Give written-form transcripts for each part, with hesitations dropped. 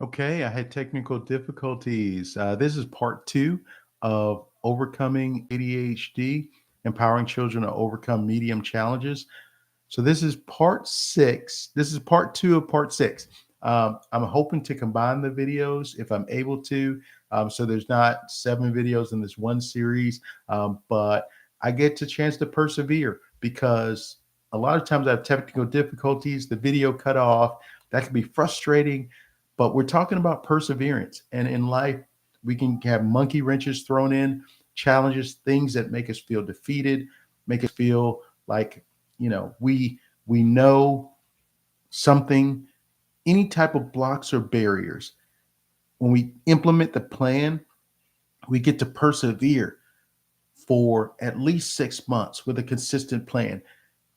Okay, I had technical difficulties. This is part two of overcoming ADHD, empowering children to overcome medium challenges. So this is part six. This is part two of part six. I'm hoping to combine the videos if I'm able to. So there's not seven videos in this one series, but I get the chance to persevere because a lot of times I have technical difficulties. The video cut off. That can be frustrating, but we're talking about perseverance. And in life, we can have monkey wrenches thrown in, challenges, things that make us feel defeated, make us feel like we know something, any type of blocks or barriers. When we implement the plan, we get to persevere for at least 6 months with a consistent plan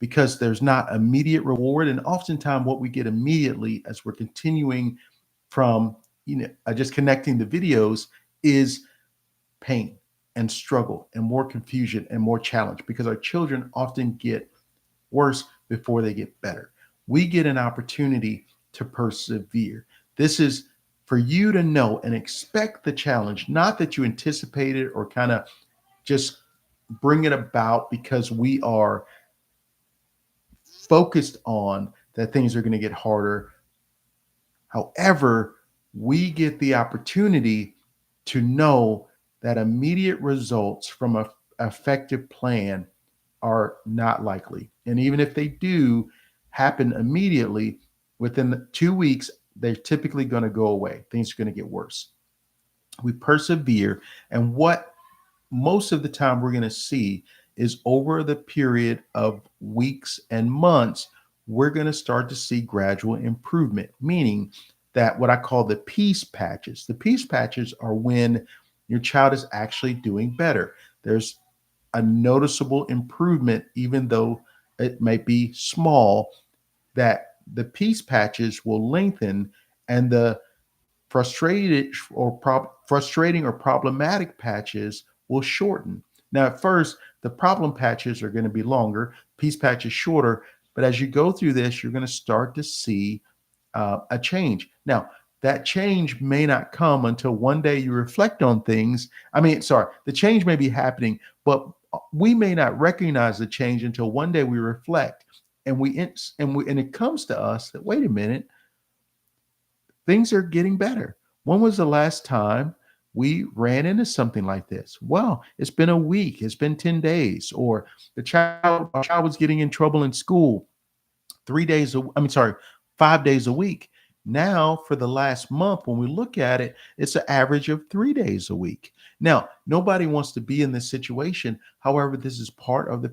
because there's not immediate reward. And oftentimes, what we get immediately as we're continuing from, just connecting the videos is pain and struggle and more confusion and more challenge because our children often get worse before they get better. We get an opportunity to persevere. This is for you to know and expect the challenge, not that you anticipate it or kind of just bring it about because we are focused on that things are going to get harder. However, we get the opportunity to know that immediate results from a effective plan are not likely. And even if they do happen immediately, within 2 weeks, they're typically going to go away. Things are going to get worse. We persevere. And what most of the time we're going to see is over the period of weeks and months, we're going to start to see gradual improvement, meaning that what I call the peace patches. The peace patches are when your child is actually doing better. There's a noticeable improvement, even though it may be small, that the peace patches will lengthen and the frustrating or problematic patches will shorten. Now, at first, the problem patches are going to be longer, peace patches shorter, but as you go through this, you're going to start to see a change. Now, that change may not come until one day you reflect on things. I mean, sorry, the change may be happening, but we may not recognize the change until one day we reflect and it comes to us that wait a minute, things are getting better. When was the last time we ran into something like this? Well, it's been a week, it's been 10 days, or our child was getting in trouble in school 3 days, I mean, sorry, 5 days a week. Now, for the last month, when we look at it, it's an average of 3 days a week. Now, nobody wants to be in this situation. However, this is part of the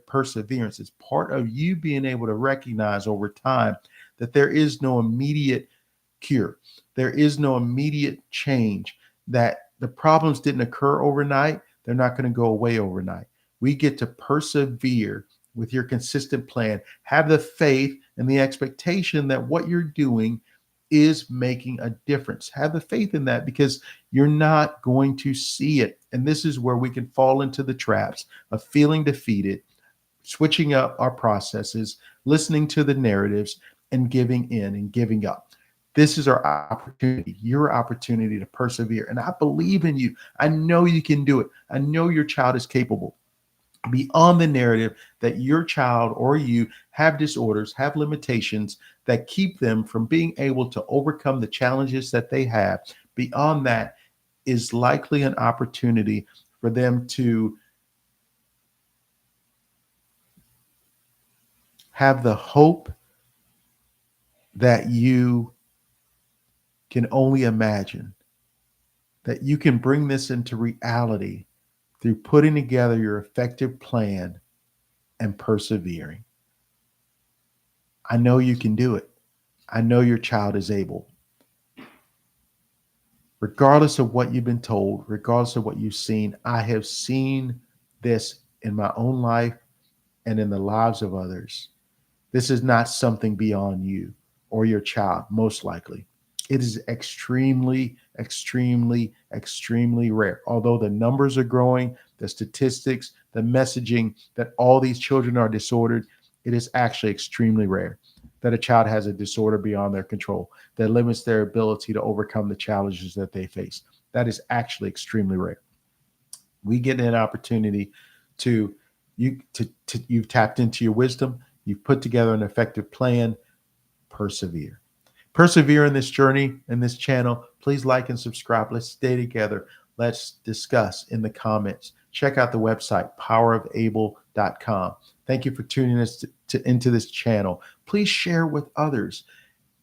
perseverance. It's part of you being able to recognize over time that there is no immediate cure. There is no immediate change, that the problems didn't occur overnight. They're not going to go away overnight. We get to persevere with your consistent plan. Have the faith and the expectation that what you're doing is making a difference. Have the faith in that because you're not going to see it. And this is where we can fall into the traps of feeling defeated, switching up our processes, listening to the narratives, and giving in and giving up. This is our opportunity, your opportunity to persevere. And I believe in you. I know you can do it. I know your child is capable. Beyond the narrative that your child or you have disorders, have limitations that keep them from being able to overcome the challenges that they have, beyond that is likely an opportunity for them to have the hope that you can only imagine, that you can bring this into reality through putting together your effective plan and persevering. I know you can do it. I know your child is able. Regardless of what you've been told, regardless of what you've seen, I have seen this in my own life and in the lives of others. This is not something beyond you or your child, most likely. It is extremely, extremely, extremely rare. Although the numbers are growing, the statistics, the messaging that all these children are disordered, it is actually extremely rare. that a child has a disorder beyond their control that limits their ability to overcome the challenges that they face. That is actually extremely rare. We get an opportunity to you've tapped into your wisdom, you've put together an effective plan. Persevere. Persevere in this journey, in this channel. Please like and subscribe. Let's stay together. Let's discuss in the comments. Check out the website, powerofable.com. Thank you for tuning us into this channel. Please share with others.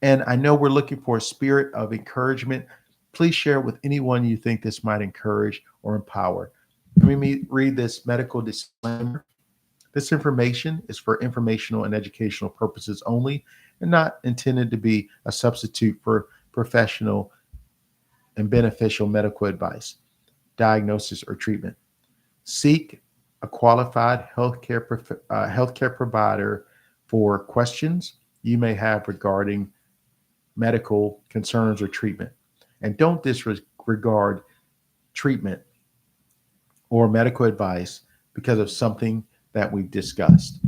And I know we're looking for a spirit of encouragement. Please share with anyone you think this might encourage or empower. Let me read this medical disclaimer. This information is for informational and educational purposes only and not intended to be a substitute for professional and beneficial medical advice, diagnosis, or treatment. Seek a qualified healthcare provider for questions you may have regarding medical concerns or treatment. And don't disregard treatment or medical advice because of something that we've discussed.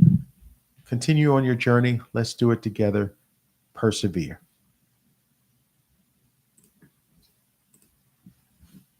Continue on your journey. Let's do it together. Persevere.